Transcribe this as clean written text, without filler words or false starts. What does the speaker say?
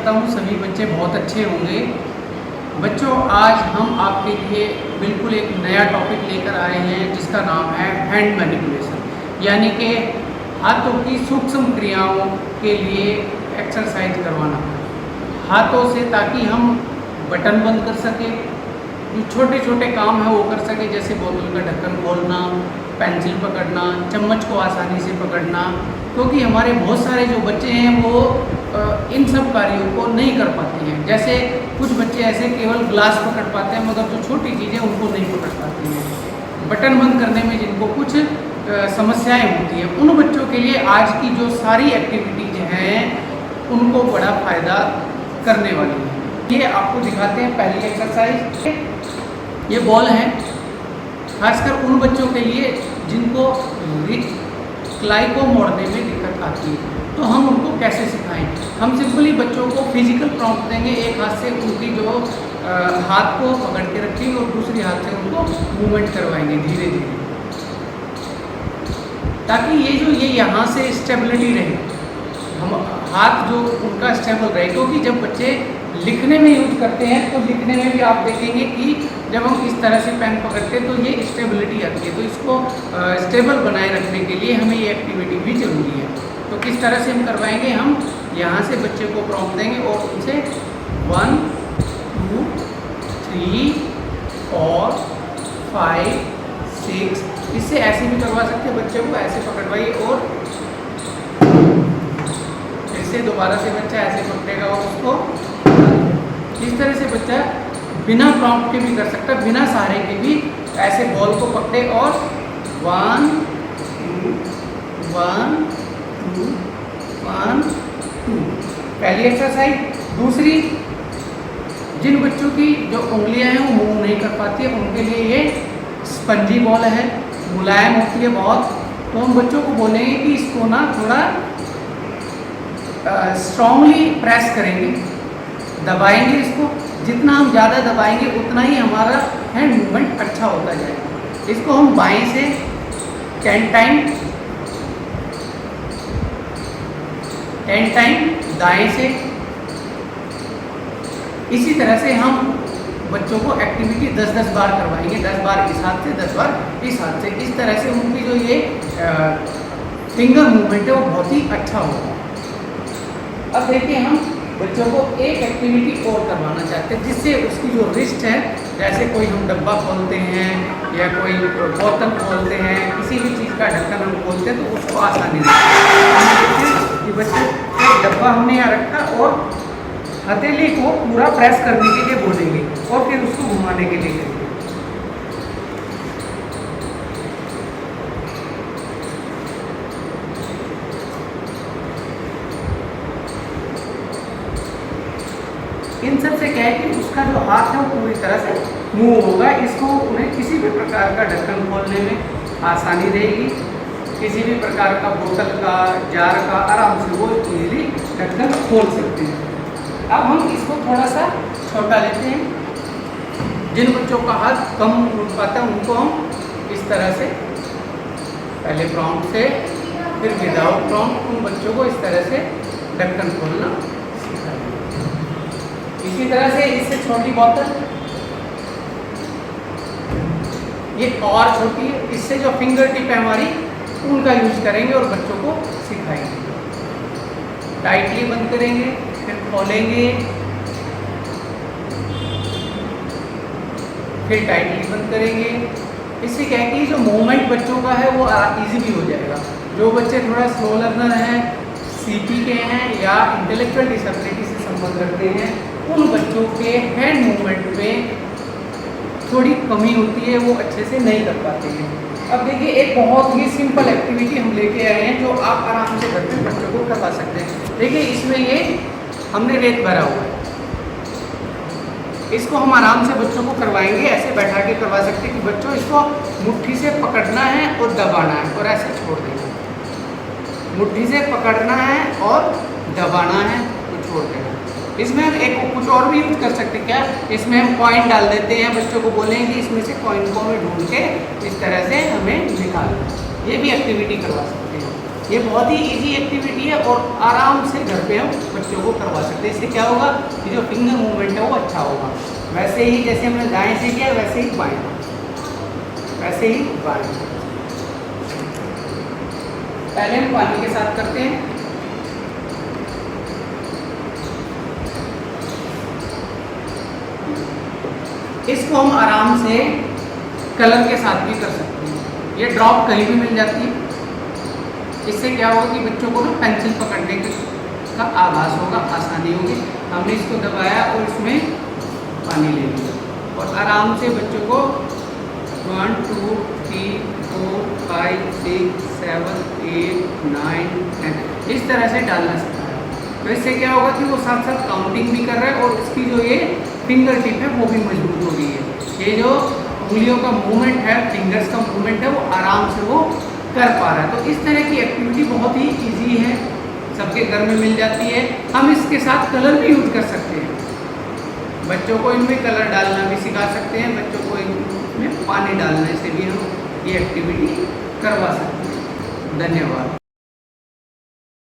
करता हूँ सभी बच्चे बहुत अच्छे होंगे। बच्चों, आज हम आपके लिए बिल्कुल एक नया टॉपिक लेकर आए हैं जिसका नाम है हैंड मैनिपुलेशन, यानी कि हाथों की सूक्ष्म क्रियाओं के लिए एक्सरसाइज करवाना हाथों से, ताकि हम बटन बंद कर सकें, जो छोटे छोटे काम है वो कर सकें, जैसे बोतल का ढक्कन खोलना, पेंसिल पकड़ना, चम्मच को आसानी से पकड़ना। क्योंकि हमारे बहुत सारे जो बच्चे हैं वो इन सब कार्यों को नहीं कर पाते हैं। जैसे कुछ बच्चे ऐसे केवल ग्लास पकड़ पाते हैं, मगर जो छोटी चीज़ें उनको नहीं पकड़ पाते हैं। बटन बंद करने में जिनको कुछ समस्याएं होती हैं, उन बच्चों के लिए आज की जो सारी एक्टिविटीज हैं उनको बड़ा फ़ायदा करने वाली है। ये आपको दिखाते हैं पहली एक्सरसाइज। ये बॉल है, खासकर उन बच्चों के लिए जिनको क्लाई को मोड़ने में दिक्कत आती है, तो हम उनको कैसे सिखाएं। हम सिंपली बच्चों को फिजिकल प्रॉम्प्ट देंगे। एक हाथ से उनकी जो हाथ को पकड़ के रखेंगे और दूसरी हाथ से उनको मूवमेंट करवाएंगे धीरे धीरे, ताकि ये यहाँ से स्टेबिलिटी रहे, हम हाथ जो उनका स्टेबल रहे। क्योंकि जब बच्चे लिखने में यूज करते हैं तो लिखने में भी आप देखेंगे कि जब हम इस तरह से पेन पकड़ते हैं तो ये स्टेबिलिटी आती है। तो इसको स्टेबल बनाए रखने के लिए हमें ये एक्टिविटी भी जरूरी है। तो किस तरह से हम करवाएंगे, हम यहाँ से बच्चे को प्रॉम्प्ट देंगे और उनसे 1 2 3 4 5 6, इससे ऐसे भी करवा सकते हैं। बच्चे को ऐसे पकड़वाइए और फिर से दोबारा से बच्चा ऐसे पकड़ेगा और उसको इस तरह से बच्चा बिना प्रॉम्प्ट के भी कर सकता है, बिना सहारे के भी ऐसे बॉल को पकड़े और 1 2 1 2 1 2, पहली एक्सरसाइज। दूसरी, जिन बच्चों की जो उंगलियां हैं वो मूव नहीं कर पाती है, उनके लिए ये स्पंजी बॉल है, मुलायम होती है बहुत। तो हम बच्चों को बोलेंगे कि इसको ना थोड़ा स्ट्रांगली प्रेस करेंगे, दबाएंगे इसको। जितना हम ज़्यादा दबाएंगे उतना ही हमारा हैंड मूवमेंट अच्छा होता जाएगा। इसको हम बाएं से 10 टाइम, दाएं से। इसी तरह से हम बच्चों को एक्टिविटी 10-10 बार करवाएंगे, 10 बार इस हाथ से, 10 बार इस हाथ से। इस तरह से उनकी जो ये फिंगर मूवमेंट है वो बहुत ही अच्छा होगा। अब देखिए, हम बच्चों को एक एक्टिविटी और करवाना चाहते हैं जिससे उसकी जो रिस्ट है, जैसे कोई हम डब्बा खोलते हैं या कोई बोतल खोलते हैं, किसी भी चीज़ का ढक्कन हम खोलते हैं तो उसको आसानी से कि बच्चे एक डब्बा हमने यहाँ रखा और हथेली को पूरा प्रेस करने के लिए बोलेंगे और फिर उसको घुमाने के लिए करेंगे। इन सब से क्या है कि उसका जो हाथ है वो पूरी तरह से मूव होगा। इसको उन्हें किसी भी प्रकार का ढक्कन खोलने में आसानी रहेगी, किसी भी प्रकार का बोतल का, जार का आराम से वो इजीली ढक्कन खोल सकते हैं। अब हम इसको थोड़ा सा छोटा लेते हैं। जिन बच्चों का हाथ कम उठ पाता है उनको हम इस तरह से पहले प्रॉम्प्ट से, फिर विदाउट प्रॉम्प्ट उन बच्चों को इस तरह से ढक्कन खोलना सिखाएंगे। इसी तरह से इससे छोटी बोतल, ये और छोटी है, इससे जो फिंगर टिप है हमारी उनका यूज करेंगे और बच्चों को सिखाएंगे। टाइटली बंद करेंगे, फिर खोलेंगे, फिर टाइटली बंद करेंगे। इससे क्या है कि जो मूवमेंट बच्चों का है वो इजीली हो जाएगा। जो बच्चे थोड़ा स्लो लर्नर हैं, सीपी के हैं या इंटेलेक्चुअल डिसेबिलिटी से संबंध रखते हैं, उन बच्चों के हैंड मूवमेंट में थोड़ी कमी होती है, वो अच्छे से नहीं कर पाते हैं। अब देखिए, एक बहुत ही सिंपल एक्टिविटी हम लेके आए हैं जो आप आराम से घर पे बच्चों को करवा सकते हैं। देखिए, इसमें ये हमने रेत भरा हुआ है, इसको हम आराम से बच्चों को करवाएंगे। ऐसे बैठा के करवा सकते हैं कि बच्चों इसको मुट्ठी से पकड़ना है और दबाना है और ऐसे छोड़ देना। मुट्ठी से पकड़ना है और दबाना है तो छोड़ देना। इसमें हम एक कुछ और भी यूज कर सकते हैं। क्या, इसमें हम कॉइन डाल देते हैं, बच्चों को बोलेंगे इसमें से कॉइन को हमें ढूंढ के इस तरह से हमें निकालना। ये भी एक्टिविटी करवा सकते हैं। ये बहुत ही इजी एक्टिविटी है और आराम से घर पे हम बच्चों को करवा सकते हैं। इससे क्या होगा कि जो फिंगर मूवमेंट है वो अच्छा होगा। वैसे ही जैसे हमने दाएं से किया वैसे ही बाएं, वैसे ही बाएं। पहले हम पानी के साथ करते हैं। इसको हम आराम से कलर के साथ भी कर सकते हैं। ये ड्रॉप कहीं भी मिल जाती है। इससे क्या होगा कि बच्चों को ना पेंसिल पकड़ने का आभास होगा, आसानी होगी। हमने इसको दबाया और इसमें पानी ले लिया और आराम से बच्चों को 1 2 3 4 5 6 7 8 9 10 इस तरह से डालना सकता है। तो इससे क्या होगा कि वो साथ साथ काउंटिंग भी कर रहा है और इसकी जो ये फिंगर टिप है वो भी मजबूत हो रही है। ये जो उंगलियों का मूवमेंट है, फिंगर्स का मूवमेंट है, वो आराम से वो कर पा रहा है। तो इस तरह की एक्टिविटी बहुत ही इजी है, सबके घर में मिल जाती है। हम इसके साथ कलर भी यूज कर सकते हैं। बच्चों को इनमें कलर डालना भी सिखा सकते हैं, बच्चों को इनमें पानी डालने से भी हम ये एक्टिविटी करवा सकते हैं। धन्यवाद।